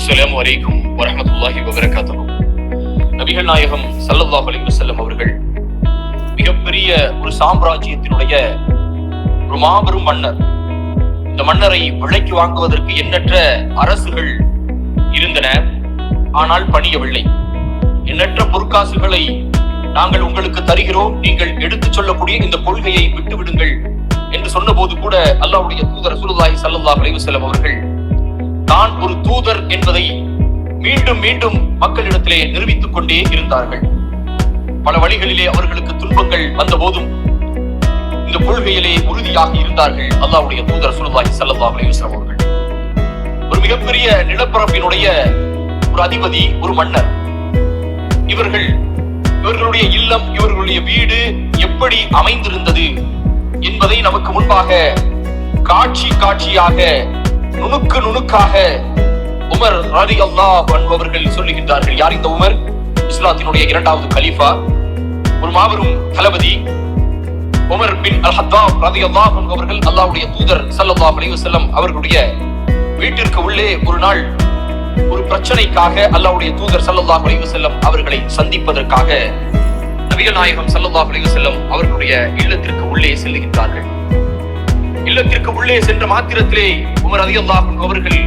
அஸ்ஸலாமு அலைக்கும் வரஹ்மத்துல்லாஹி வபரகாத்துஹு. நபிகள் நாயகம் ஸல்லல்லாஹு அலைஹி வஸல்லம் அவர்கள் மிகப்பெரிய ஒரு சாம்ராஜ்யத்தினுடைய ஒரு மாபெரும் மன்னர். இந்த மன்னரை விலைக்கு வாங்குவதற்கு எண்ணற்ற அரசுகள் இருந்தன, ஆனால் பணியவில்லை. எண்ணற்ற பொற்காசுகளை நாங்கள் உங்களுக்கு தருகிறோம், நீங்கள் எடுத்துச் சொல்லக்கூடிய இந்த கொள்கையை விட்டுவிடுங்கள் என்று சொன்ன போது கூட அல்லாஹ்வுடைய தூதர் ரசூலுல்லாஹி ஸல்லல்லாஹு அலைஹி வஸல்லம் அவர்கள் தான் ஒரு தூதர் என்பதை மீண்டும் மீண்டும் மக்களிடத்திலே நிரூபித்துக் கொண்டே இருந்தார்கள். பல வழிகளிலே அவர்களுக்கு துன்பங்கள் வந்த போதும் இந்த கொள்கையிலே உறுதியாக இருந்தார்கள் அல்லாஹ்வுடைய தூதர் ரசூலுல்லாஹி ஸல்லல்லாஹு அலைஹி வஸல்லம் அவர்கள். ஒரு மிகப்பெரிய நிலப்பரப்பினுடைய ஒரு அதிபதி, ஒரு மன்னர். இவர்களுடைய இல்லம், இவர்களுடைய வீடு எப்படி அமைந்திருந்தது என்பதை நமக்கு முன்பாக காட்சி காட்சியாக, நுணுக்கு நுணுக்காக உமர் ரலியல்லாஹு அன்ஹு அவர்கள் சொல்லுகின்றார்கள். யார் இந்த உமர்? இஸ்லாத்தினுடைய இரண்டாவது கலீஃபா, ஒரு மாபெரும் தளபதி உமர் பின் அல்-ஹத்தாப் ரலியல்லாஹு அன்ஹு அவர்கள் அல்லாஹ்வுடைய தூதர் ஸல்லல்லாஹு அலைஹி வஸல்லம் அவர்களுடைய வீட்டிற்கு உள்ளே ஒரு நாள் ஒரு பிரச்சனைக்காக அல்லாஹ்வுடைய தூதர் ஸல்லல்லாஹு அலைஹி வஸல்லம் அவர்களை சந்திப்பதற்காக நபிகள் நாயகம் ஸல்லல்லாஹு அலைஹி வஸல்லம் அவர்களுடைய இல்லத்திற்கு உள்ளே செல்லுகின்றார்கள். இல்லத்திற்கு உள்ளே சென்ற மாத்திரத்திலே உமர் ரலியல்லாஹு அன்ஹு அவர்கள்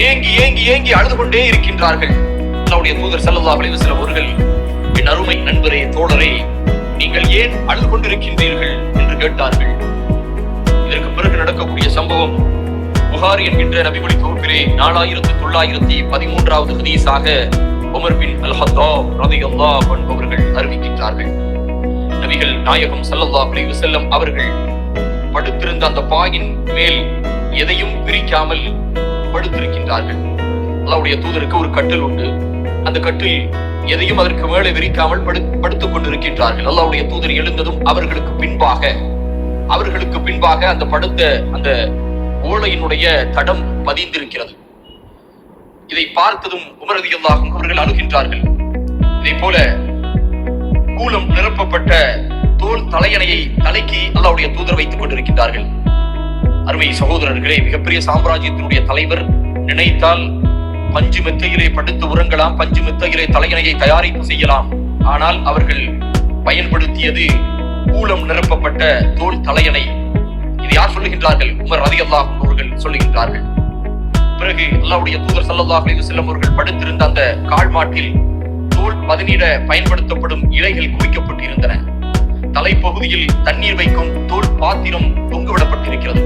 ஏங்கி ஏங்கி ஏங்கி அழுது கொண்டே இருக்கின்றார்கள். அல்லாஹ்வுடைய தூதர் ஸல்லல்லாஹு அலைஹி வஸல்லம் அவர்கள், என் அருமை நண்பரே, தோழரே, நீங்கள் ஏன் அழுது கொண்டிருக்கின்றீர்கள் என்று கேட்டார்கள். இதற்கு பிறகு நடக்கக்கூடிய சம்பவம் புகாரி என்கின்ற நபிமொழி தொகுப்பிலே 4913வது ஹதீஸாக உமர் பின் அல்-ஹத்தாப் ரலியல்லாஹு அன்ஹு அவர்கள் அறிவிக்கின்றார்கள். நபிகள் நாயகம் ஸல்லல்லாஹு அலைஹி வஸல்லம் அவர்கள் படுத்திருந்த அந்த பாயின் மேல் எதையும் பிரிக்காமல் படுத்திருக்கின்றார்கள். அல்லாஹ்வுடைய தூதருக்கு ஒரு கட்டில் உண்டு. அந்த கட்டில் எதையும் அதற்கு மேலே விரிக்காமல் படுத்துக் கொண்டிருக்கின்றார்கள். அல்லாஹ்வுடைய தூதர் எழுந்ததும் அவர்களுக்கு பின்பாக அந்த படுத்த அந்த ஓலையினுடைய தடம் பதிந்திருக்கிறது. இதை பார்த்ததும் உமர் ரலியல்லாஹு அன்ஹு அவர்கள் அழுகின்றார்கள். இதை போல கூலம் நிரப்பப்பட்ட தோல் தலையணையை தலைக்கு அல்லாஹ்வுடைய தூதர் வைத்துக் கொண்டிருக்கின்றார்கள். அருமை சகோதரர்களே, மிகப்பெரிய சாம்ராஜ்யத்தினுடைய தலைவர் நினைத்தால் பஞ்சு மெத்தையிலே படுத்து உறங்கலாம், பஞ்சு மெத்தையிலே தலையணையை தயாரிப்பு செய்யலாம். ஆனால் அவர்கள் பயன்படுத்தியது கூலம் நிரப்பப்பட்ட தோல் தலையணை. இது யார் சொல்லுகின்றார்கள்? உமர் ரலியல்லாஹு அன்ஹு அவர்கள் சொல்லுகின்றார்கள். பிறகு அல்லாஹ்வுடைய தூதர் ஸல்லல்லாஹு அலைஹி வஸல்லம் அவர்கள் படுத்திருந்த அந்த கால்மாட்டில் தோல் பதனிட பயன்படுத்தப்படும் இலைகள் குவிக்கப்பட்டிருந்தன. தலைப்பகுதியில் தண்ணீர் வைக்கும் தோல் பாத்திரம் தொங்குவிடப்பட்டிருக்கிறது.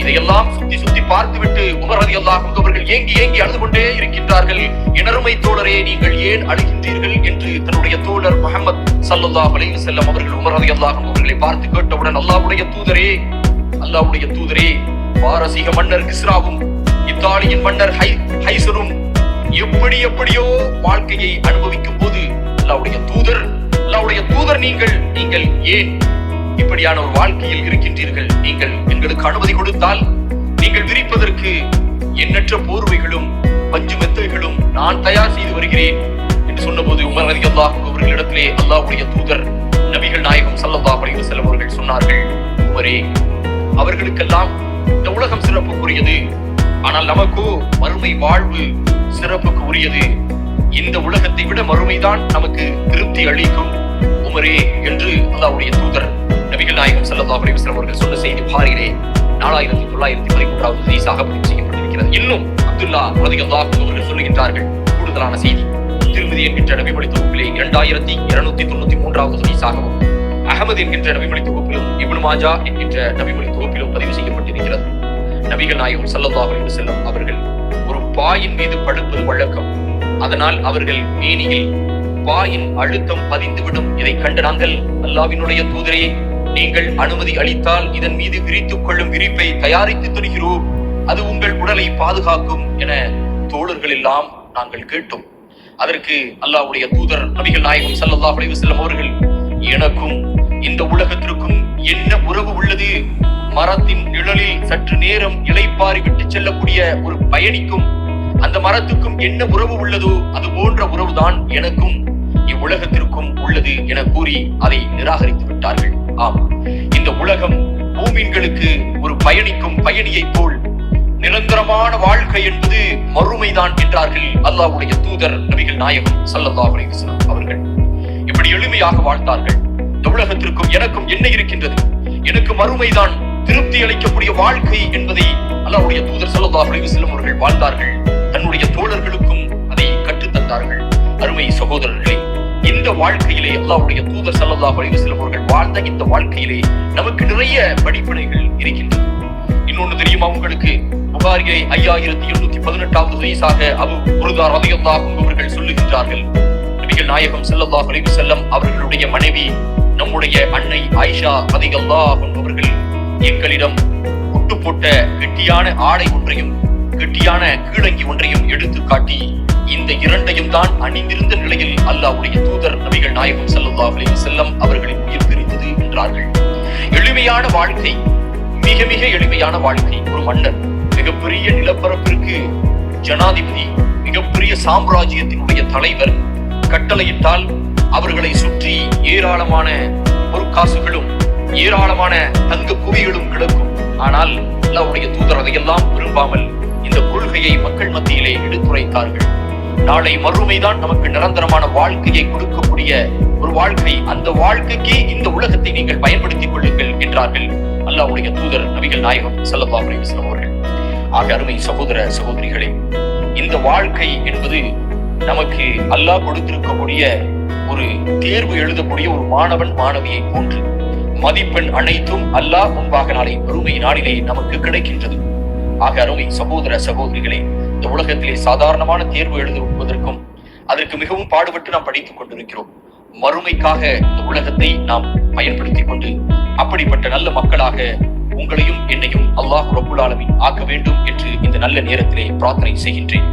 இதையெல்லாம் சுத்தி சுத்தி பார்த்துவிட்டு உமர் ரலியல்லாஹு அன்ஹு அவர்கள் ஏங்கி ஏங்கி அழுது கொண்டே இருக்கின்றார்கள். எனருமை தோழரே, நீங்கள் ஏன் அழுகின்றீர்கள் என்று தன்னுடைய தோழர் முஹம்மது ஸல்லல்லாஹு அலைஹி வஸல்லம் அவர்கள் உமர் ரலியல்லாஹு அன்ஹு அவர்களை பார்த்து கேட்டவுடன், அல்லாஹ்வுடைய தூதரே, பாரசீக மன்னர் கிஸ்ராவும் இத்தாலியின் மன்னர் ஹைசரும் எப்படியோ வாழ்க்கையை அனுபவிக்கும் போது அல்லாஹ்வுடைய தூதர் நீங்கள் ஏன் இப்படியான ஒரு வாழ்க்கையில் இருக்கின்றீர்கள்? நீங்கள் எங்களுக்கு அனுமதி கொடுத்தால் நீங்கள் விரிப்பதற்கு எண்ணற்ற போர்வைகளும் பஞ்சு மெத்தைகளும் நான் தயார் செய்து வருகிறேன் என்று சொன்னபோது உமர் ரலியல்லாஹு அன்ஹு அவர்களிடத்திலே அல்லாஹ்வுடைய தூதர் நபிகள் நாயகம் ஸல்லல்லாஹு அலைஹி வஸல்லம் அவர்கள் சொன்னார்கள், உமரே, அவர்களுக்கெல்லாம் இந்த உலகம் சிறப்புக்குரியது, ஆனால் நமக்கோ மறுமை வாழ்வு சிறப்புக்கு உரியது. இந்த உலகத்தை விட மறுமைதான் நமக்கு திருப்தி அளிக்கும் உமரே என்று அல்லாஹ்வுடைய தூதர் நபிகள் நாயகம் ஸல்லல்லாஹு அலைஹி வஸல்லம் அவர்கள் சொன்ன செய்தி புகாரிலே 4913வது ஹதீஸாக பதிவு செய்யப்பட்டிருக்கிறது. இன்னும் அப்துல்லா ரலியல்லாஹு அன்ஹு அவர்கள் சொல்லுகின்றார்கள் கூடுதலான செய்தி. திருமதி என்கின்ற நபிமொழி தொகுப்பிலே 2293வது ஹதீஸாகவும், அஹமது என்கின்ற நபிமொழி தொகுப்பிலும், இப்னு மாஜா என்கின்ற நபிமொழி தொகுப்பிலும் பதிவு செய்யப்பட்டிருக்கிறது. நபிகள் நாயகம் ஸல்லல்லாஹு அலைஹி வஸல்லம் அவர்கள் ஒரு பாயின் மீது படுப்பது வழக்கம். அதனால் அவர்கள் மேனியில் பாயின் அழுத்தம் பதிந்துவிடும். இதை கண்ட நாங்கள், அல்லாஹ்வினுடைய தூதரே, நீங்கள் அனுமதி அளித்தால் இதன் மீது விரித்துக் கொள்ளும் விரிப்பை தயாரித்து தருகிறோம், அது உங்கள் உடலை பாதுகாக்கும் என தோழர்கள் எல்லாம் நாங்கள் கேட்டோம். அதற்கு அல்லாஹ்வுடைய தூதர் நபிகள் நாயகம் ஸல்லல்லாஹு அலைஹி வஸல்லம் அவர்கள், எனக்கும் இந்த உலகத்திற்கும் என்ன உறவு உள்ளது? மரத்தின் நிழலில் சற்று நேரம் இளைப்பாரி விட்டு செல்லக்கூடிய ஒரு பயணிக்கும் அந்த மரத்துக்கும் என்ன உறவு உள்ளதோ அது போன்ற உறவுதான் எனக்கும் இவ்வுலகத்திற்கும் உள்ளது என கூறி அதை நிராகரித்து விட்டார்கள். ஆம், இந்த உலகம் பூமின்களுக்கு ஒரு பயணிக்கும் பயணியை போல் நிரந்தரமான வாழ்க்கை என்பது மறுமைதான் என்றார்கள் அல்லாஹ்வுடைய தூதர் நபிகள் நாயகம் ஸல்லல்லாஹு அலைஹி வஸல்லம் அவர்கள். இப்படி எளிமையாக வாழ்ந்தார்கள். இந்த உலகத்திற்கும் எனக்கும் என்ன இருக்கின்றது? எனக்கு மறுமைதான் திருப்தி அளிக்கக்கூடிய வாழ்க்கை என்பதை அல்லாஹ்வுடைய தூதர் ஸல்லல்லாஹு அலைஹி வஸல்லம் அவர்கள் வாழ்ந்தார்கள். தன்னுடைய தோழர்களுக்கும் அதை கற்றுத்தந்தார்கள். அருமை சகோதரர்களே, இந்த வாழ்க்கையிலே அல்லாஹ்வுடைய தூதர் ஸல்லல்லாஹு அலைஹி வஸல்லம் அவர்கள் வாழ்ந்த இந்த வாழ்க்கையிலே நமக்கு நிறைய படிப்பினைகள் இருக்கின்றன. இன்னொன்று தெரியுமா உங்களுக்கு? புகாரிலே 5818வது ஹதீஸாக அபூ புர்தா ரலியல்லாஹு அன்ஹு அவர்கள் சொல்லுகின்றார்கள், நபிகள் நாயகம் ஸல்லல்லாஹு அலைஹி வஸல்லம் அவர்களுடைய மனைவி நம்முடைய அன்னை ஆயிஷா ரலியல்லாஹு அன்ஹா அவர்கள் எங்களிடம் ஒட்டு போட்ட கெட்டியான ஆடை ஒன்றையும் கெட்டியான கீழங்கி ஒன்றையும் எடுத்து காட்டி, இந்த இரண்டையும் தான் அணிந்திருந்த நிலையில் அல்லாஹ்வுடைய தூதர் நபிகள் நாயகம் ஸல்லல்லாஹு அலைஹி வஸல்லம் அவர்களின் உயிர் பிரிந்தது என்றார்கள். எளிமையான வாழ்க்கை, மிக மிக எளிமையான வாழ்க்கை. ஒரு மன்னர் மிகப்பெரிய நிலப்பரப்பிற்கு ஜனாதிபதி, மிகப்பெரிய சாம்ராஜ்யத்தினுடைய தலைவர் கட்டளையிட்டால் அவர்களை சுற்றி ஏராளமான பொற்காசுகளும் ஏராளமான தங்க குவிகளும் கிடக்கும். ஆனால் அல்லாஹ்வுடைய தூதர் அதையெல்லாம் விரும்பாமல் இந்த கொள்கையை மக்கள் மத்தியிலே எடுத்துரைத்தார்கள். நாளை மறுமைதான் நமக்கு நிரந்தரமான வாழ்க்கையை கொடுக்கக்கூடிய ஒரு வாழ்க்கை. அந்த வாழ்க்கைக்கு இந்த உலகத்தை நீங்கள் பயன்படுத்திக் கொள்ளுங்கள் என்றார்கள் அல்லாஹ்வுடைய தூதர் நபிகள் நாயகம் ஸல்லல்லாஹு அலைஹி வஸல்லம் அவர்கள். ஆக அருமை சகோதர சகோதரிகளே, இந்த வாழ்க்கை என்பது நமக்கு அல்லாஹ் கொடுத்திருக்கக்கூடிய ஒரு தேர்வு எழுதக்கூடிய ஒரு மாணவன் மாணவியை போன்று. மதிப்பெண் அனைத்தும் அல்லாஹ் முன்பாக நாளை மறுமை நாளிலே நமக்கு கிடைக்கின்றது. ஆக அருமை சகோதர சகோதரிகளே, இந்த உலகத்திலே சாதாரணமான தேர்வு எழுதுவதற்கும் அதற்கு மிகவும் பாடுபட்டு நாம் படித்துக் கொண்டிருக்கிறோம். மறுமைக்காக இந்த உலகத்தை நாம் பயன்படுத்திக் கொண்டு அப்படிப்பட்ட நல்ல மக்களாக உங்களையும் என்னையும் அல்லாஹ் ரப்புல் ஆலமீன் ஆக்க வேண்டும் என்று இந்த நல்ல நேரத்திலே பிரார்த்தனை செய்கின்றேன்.